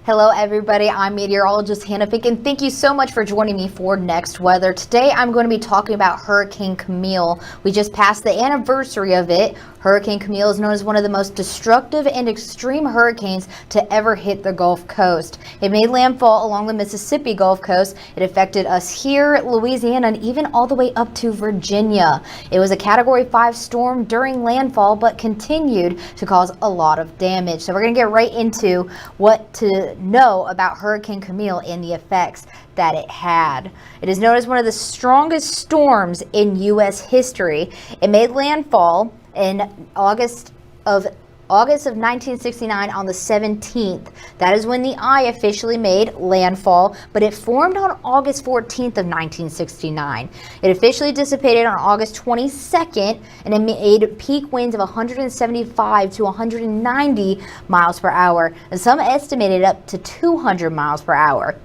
Hello everybody, I'm meteorologist Hannah Fink, and thank you so much for joining me for Next Weather. Today I'm going to be talking about Hurricane Camille. We just passed the anniversary of it. Hurricane Camille is known as one of the most destructive and extreme hurricanes to ever hit the Gulf Coast. It made landfall along the Mississippi Gulf Coast. It affected us here, Louisiana, and even all the way up to Virginia. It was a Category 5 storm during landfall, but continued to cause a lot of damage. So we're going to get right into what to know about Hurricane Camille and the effects that it had. It is known as one of the strongest storms in U.S. history. It made landfall in August of 1969 on the 17th. That is when the eye officially made landfall, but it formed on August 14th of 1969. It officially dissipated on August 22nd, and it made peak winds of 175 to 190 miles per hour, and some estimated up to 200 miles per hour.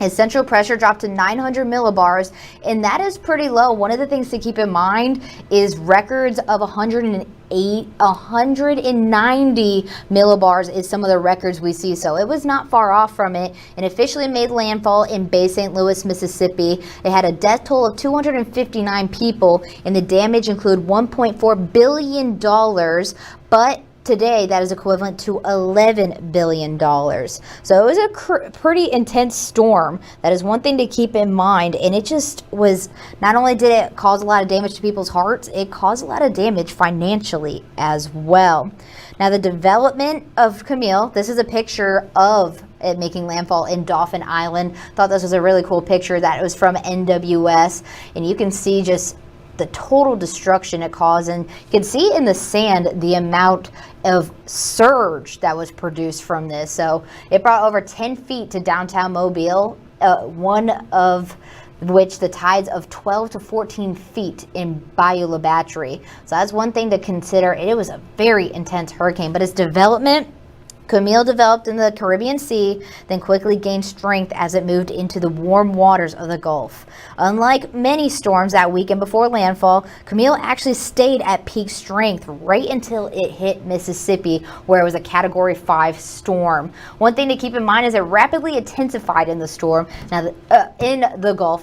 Its central pressure dropped to 900 millibars, and that is pretty low. One of the things to keep in mind is records of 190 millibars is some of the records we see. So it was not far off from it, and officially made landfall in Bay St. Louis, Mississippi. It had a death toll of 259 people, and the damage included $1.4 billion, but today, that is equivalent to $11 billion. So it was a pretty intense storm. That is one thing to keep in mind. And it just was, not only did it cause a lot of damage to people's hearts, it caused a lot of damage financially as well. Now, the development of Camille, this is a picture of it making landfall in Dauphin Island. Thought this was a really cool picture. That was from NWS. And you can see just the total destruction it caused, and you can see in the sand the amount of surge that was produced from this. So it brought over 10 feet to downtown Mobile, one of which the tides of 12 to 14 feet in Bayou La Battery. So that's one thing to consider. It was a very intense hurricane, but its development, Camille developed in the Caribbean Sea, then quickly gained strength as it moved into the warm waters of the Gulf. Unlike many storms that weekend before landfall, Camille actually stayed at peak strength right until it hit Mississippi, where it was a Category 5 storm. One thing to keep in mind is it rapidly intensified in the storm. Now, in the Gulf,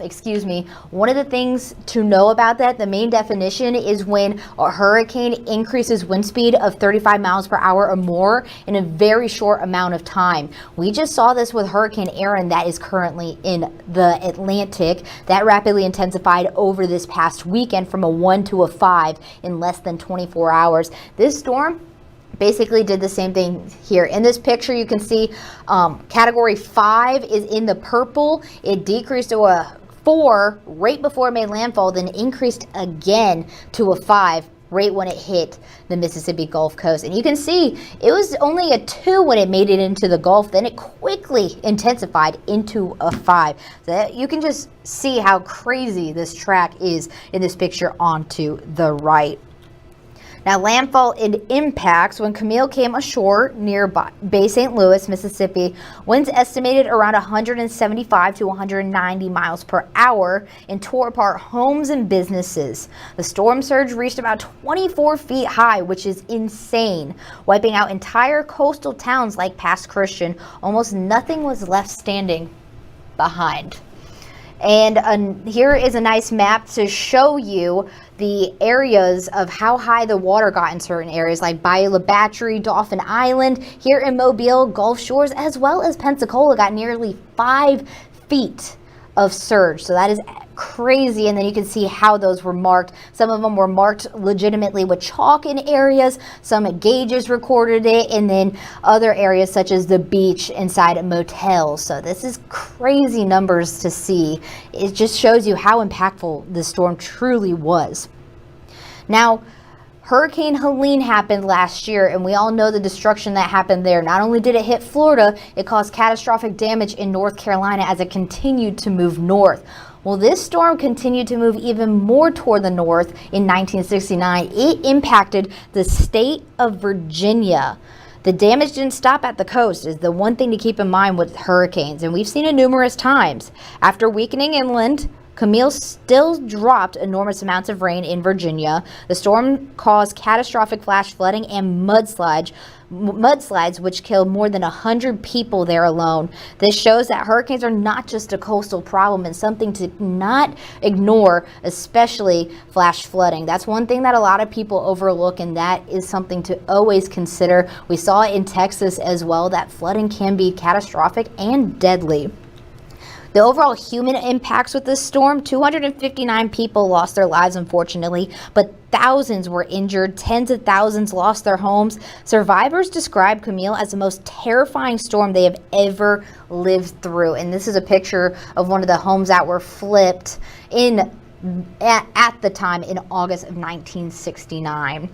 one of the things to know about that, the main definition is when a hurricane increases wind speed of 35 miles per hour or more in a very short amount of time. We just saw this with Hurricane Erin that is currently in the Atlantic. That rapidly intensified over this past weekend from a 1 to a 5 in less than 24 hours. This storm basically did the same thing here. In this picture, you can see Category 5 is in the purple. It decreased to a 4 right before it made landfall, then increased again to a 5 right when it hit the Mississippi Gulf Coast. And you can see it was only a 2 when it made it into the Gulf, then it quickly intensified into a 5. So you can just see how crazy this track is in this picture onto the right. Now, landfall and impacts. When Camille came ashore near Bay St. Louis, Mississippi, winds estimated around 175 to 190 miles per hour and tore apart homes and businesses. The storm surge reached about 24 feet high, which is insane, wiping out entire coastal towns like Pass Christian. Almost nothing was left standing behind. And here is a nice map to show you the areas of how high the water got in certain areas like Bayou La Battery, Dauphin Island. Here in Mobile, Gulf Shores, as well as Pensacola, got nearly 5 feet of surge. So that is crazy. And then you can see how those were marked. Some of them were marked legitimately with chalk in areas. Some gauges recorded it, and then other areas such as the beach inside motels. So this is crazy numbers to see. It just shows you how impactful this storm truly was. Now, Hurricane Helene happened last year, and we all know the destruction that happened there. Not only did it hit Florida, it caused catastrophic damage in North Carolina as it continued to move north. Well, this storm continued to move even more toward the north in 1969. It impacted the state of Virginia. The damage didn't stop at the coast, is the one thing to keep in mind with hurricanes, and we've seen it numerous times. After weakening inland, Camille still dropped enormous amounts of rain in Virginia. The storm caused catastrophic flash flooding and mudslides, which killed more than 100 people there alone. This shows that hurricanes are not just a coastal problem and something to not ignore, especially flash flooding. That's one thing that a lot of people overlook, and that is something to always consider. We saw it in Texas as well, that flooding can be catastrophic and deadly. The overall human impacts with this storm, 259 people lost their lives, unfortunately, but thousands were injured. Tens of thousands lost their homes. Survivors described Camille as the most terrifying storm they have ever lived through. And this is a picture of one of the homes that were flipped at the time in August of 1969.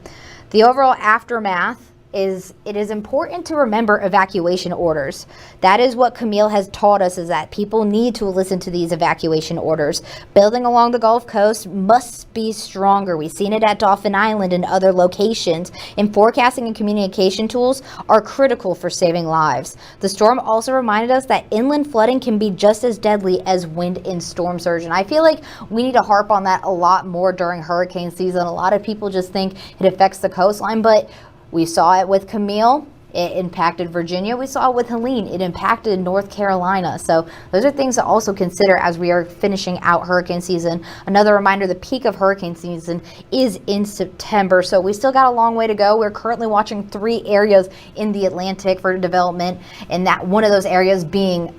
The overall aftermath is it is important to remember evacuation orders. That is what Camille has taught us, is that people need to listen to these evacuation orders. Building along the Gulf Coast must be stronger. We've seen it at Dauphin Island and other locations, and forecasting and communication tools are critical for saving lives. The storm also reminded us that inland flooding can be just as deadly as wind and storm surge, and I feel like we need to harp on that a lot more during hurricane season. A lot of people just think it affects the coastline, but we saw it with Camille, it impacted Virginia. We saw it with Helene, it impacted North Carolina. So those are things to also consider as we are finishing out hurricane season. Another reminder, the peak of hurricane season is in September. So we still got a long way to go. We're currently watching 3 areas in the Atlantic for development, and that one of those areas being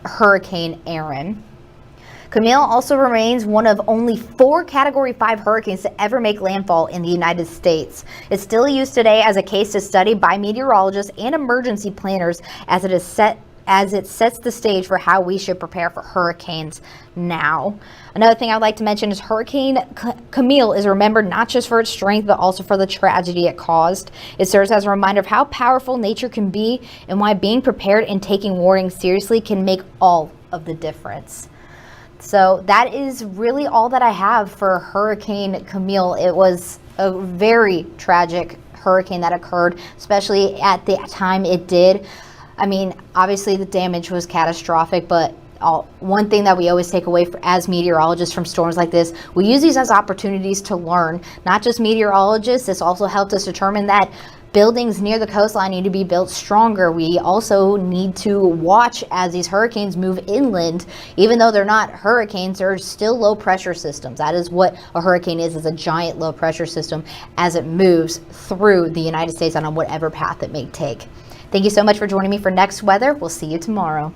Hurricane Erin. Camille also remains one of only 4 Category 5 hurricanes to ever make landfall in the United States. It's still used today as a case to study by meteorologists and emergency planners as it sets the stage for how we should prepare for hurricanes now. Another thing I'd like to mention is Hurricane Camille is remembered not just for its strength, but also for the tragedy it caused. It serves as a reminder of how powerful nature can be and why being prepared and taking warnings seriously can make all of the difference. So that is really all that I have for Hurricane Camille. It was a very tragic hurricane that occurred, especially at the time it did. I mean, obviously the damage was catastrophic, but one thing that we always take away as meteorologists from storms like this, we use these as opportunities to learn. Not just meteorologists, this also helped us determine that buildings near the coastline need to be built stronger. We also need to watch as these hurricanes move inland. Even though they're not hurricanes, they're still low pressure systems. That is what a hurricane is a giant low pressure system as it moves through the United States on whatever path it may take. Thank you so much for joining me for Next Weather. We'll see you tomorrow.